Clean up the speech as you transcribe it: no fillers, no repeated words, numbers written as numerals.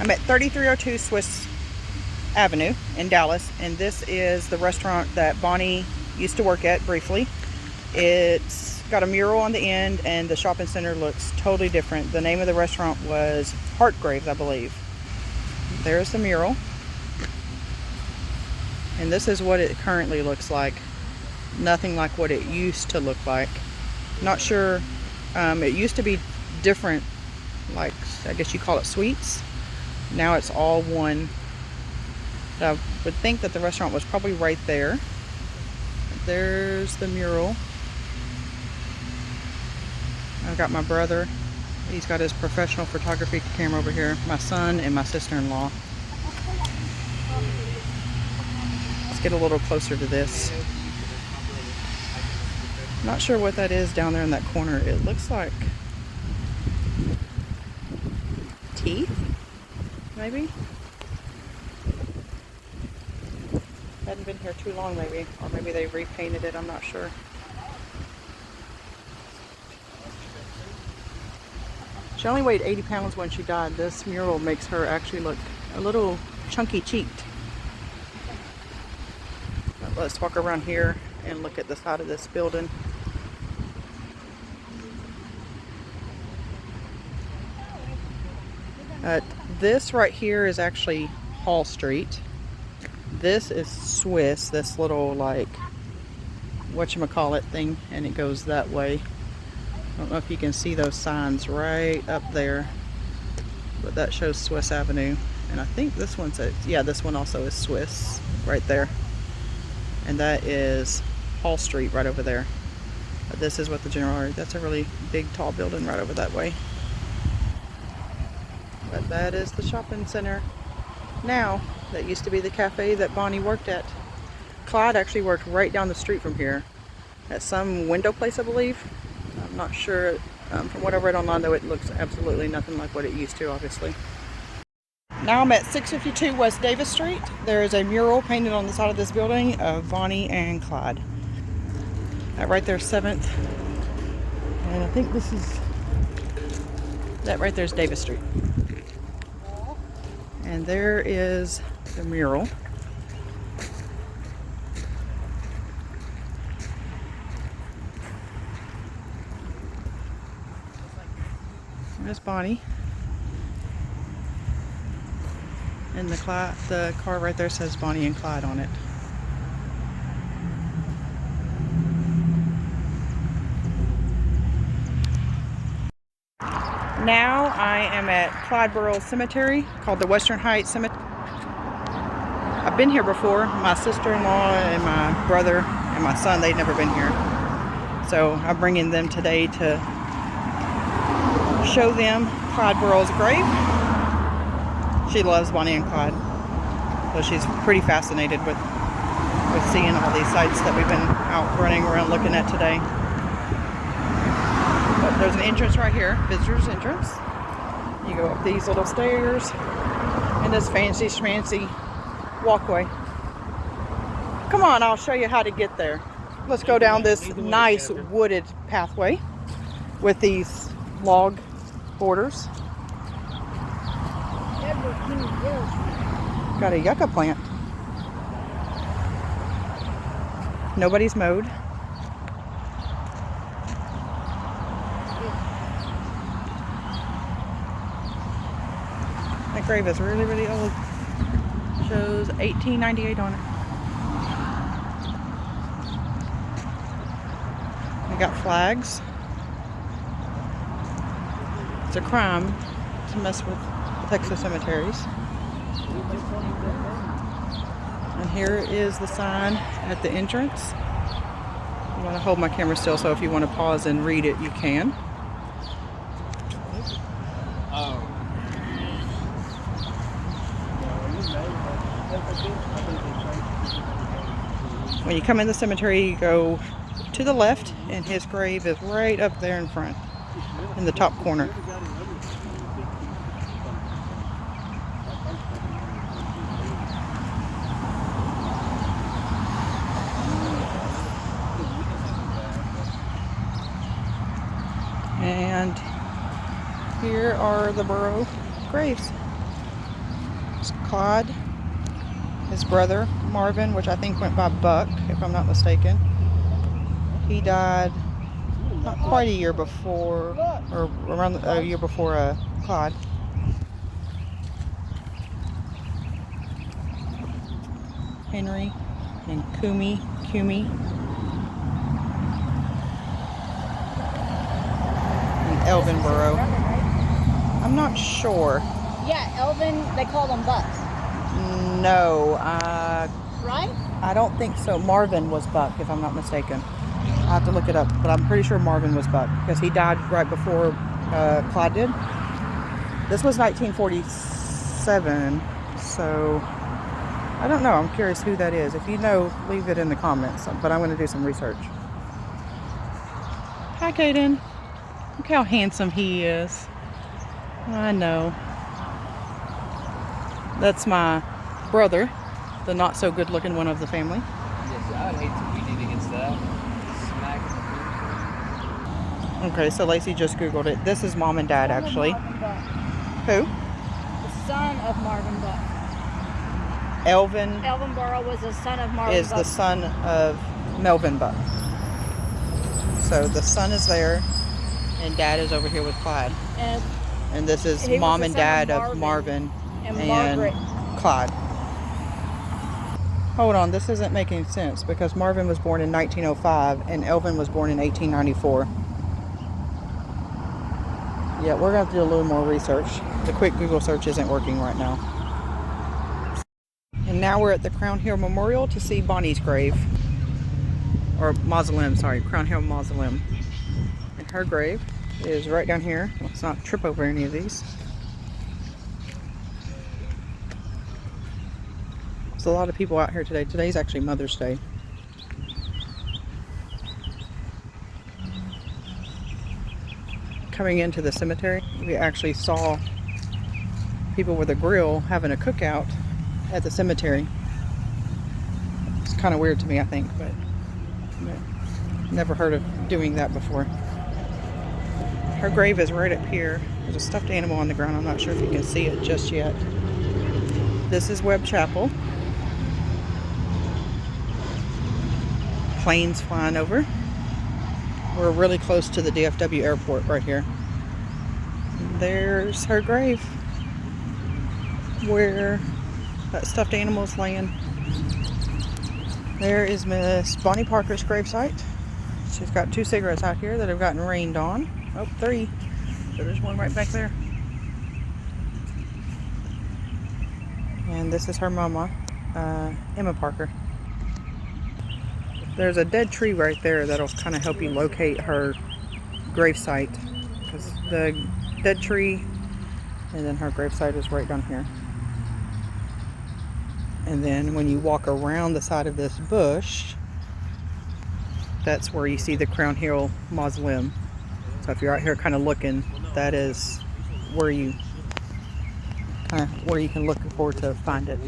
I'm at 3302 Swiss Avenue in Dallas, and this is the restaurant that Bonnie used to work at briefly. It's got a mural on the end, and the shopping center looks totally different. The name of the restaurant was Hartgraves, I believe. There's the mural. And this is what it currently looks like. Nothing like what it used to look like. Not sure. It used to be different, like I guess you call it suites. Now it's all one. I would think that the restaurant was probably right there. There's the mural. I've got my brother. He's got his professional photography camera over here. My son and my sister-in-law. Let's get a little closer to this. Not sure what that is down there in that corner. It looks like teeth, maybe? Hadn't been here too long, maybe. Or maybe they repainted it, I'm not sure. She only weighed 80 pounds when she died. This mural makes her actually look a little chunky cheeked. Let's walk around here and look at the side of this building. This right here is actually Hall Street. This is Swiss, this little like whatchamacallit thing, and it goes that way. I don't know if you can see those signs right up there, but that shows Swiss Avenue. And I think this one says, yeah, this one also is Swiss right there. And that is Hall Street right over there. But this is what the general, that's a really big tall building right over that way. But that is the shopping center now. That used to be the cafe that Bonnie worked at. Clyde actually worked right down the street from here at some window place, I believe. I'm not sure. From what I read online, though, it looks absolutely nothing like what it used to, obviously. Now I'm at 652 West Davis Street. There is a mural painted on the side of this building of Bonnie and Clyde. That right there is 7th. And I think this is, that right there is Davis Street. And there is the mural. There's Bonnie. And the car right there says Bonnie and Clyde on it. Now I am at Clyde Burial Cemetery, called the Western Heights Cemetery. I've been here before. My sister-in-law and my brother and my son, they'd never been here. So I'm bringing them today to show them Clyde Burrell's grave. She loves Bonnie and Clyde. So she's pretty fascinated with seeing all these sites that we've been out running around looking at today. But there's an entrance right here, visitor's entrance. You go up these little stairs and this fancy schmancy walkway. Come on, I'll show you how to get there. Let's go down this nice wooded pathway with these log borders. Got a yucca plant. Nobody's mowed. That grave is really, really old. Shows 1898 on it. We got flags. It's a crime to mess with Texas cemeteries. And here is the sign at the entrance. I'm going to hold my camera still, so if you want to pause and read it, you can. When you come in the cemetery, you go to the left, and his grave is right up there in front, in the top corner. And here are the burial graves. It's Clyde, his brother Marvin, which I think went by Buck, if I'm not mistaken. He died not quite a year before, or around a year before Clyde. Henry and Kumi. And Elvin Burrow. I'm not sure. Yeah, Elvin, they call him Buck. No, Right? I don't think so. Marvin was Buck, if I'm not mistaken. I have to look it up, but I'm pretty sure Marvin was Buck because he died right before Clyde did. This was 1947, so I don't know. I'm curious who that is. If you know, leave it in the comments, but I'm going to do some research. Hi, Caden. Look how handsome he is. I know. That's my brother, the not so good looking one of the family. Yes, I would hate to be against that. Smack in the face. Okay, so Lacey just Googled it. This is mom and dad, actually. Who? The son of Marvin Buck. Elvin Elvin Burrow was the son of Marvin is Buck. the son of Melvin Buck. So the son is there, and dad is over here with Clyde. And this is mom and dad of Marvin and Margaret. Clyde. Hold on, this isn't making sense because Marvin was born in 1905 and Elvin was born in 1894. Yeah, we're going to do a little more research. The quick Google search isn't working right now. And now we're at the Crown Hill Memorial to see Bonnie's grave. Or mausoleum, sorry, Crown Hill Mausoleum. And her grave is right down here. Let's not trip over any of these. There's a lot of people out here today. Today's actually Mother's Day. Coming into the cemetery, we actually saw people with a grill having a cookout at the cemetery. It's kind of weird to me, I think, but never heard of doing that before. Her grave is right up here. There's a stuffed animal on the ground. I'm not sure if you can see it just yet. This is Webb Chapel. Planes flying over. We're really close to the DFW airport right here. There's her grave, where that stuffed animal is laying. There is Miss Bonnie Parker's gravesite. She's got 2 cigarettes out here that have gotten rained on. Oh, 3. So there's one right back there. And this is her mama, Emma Parker. There's a dead tree right there that'll kind of help you locate her gravesite, because the dead tree and then her gravesite is right down here. And then when you walk around the side of this bush, that's where you see the Crown Hill Mausoleum. So if you're out here kind of looking, that is where you can look forward to find it.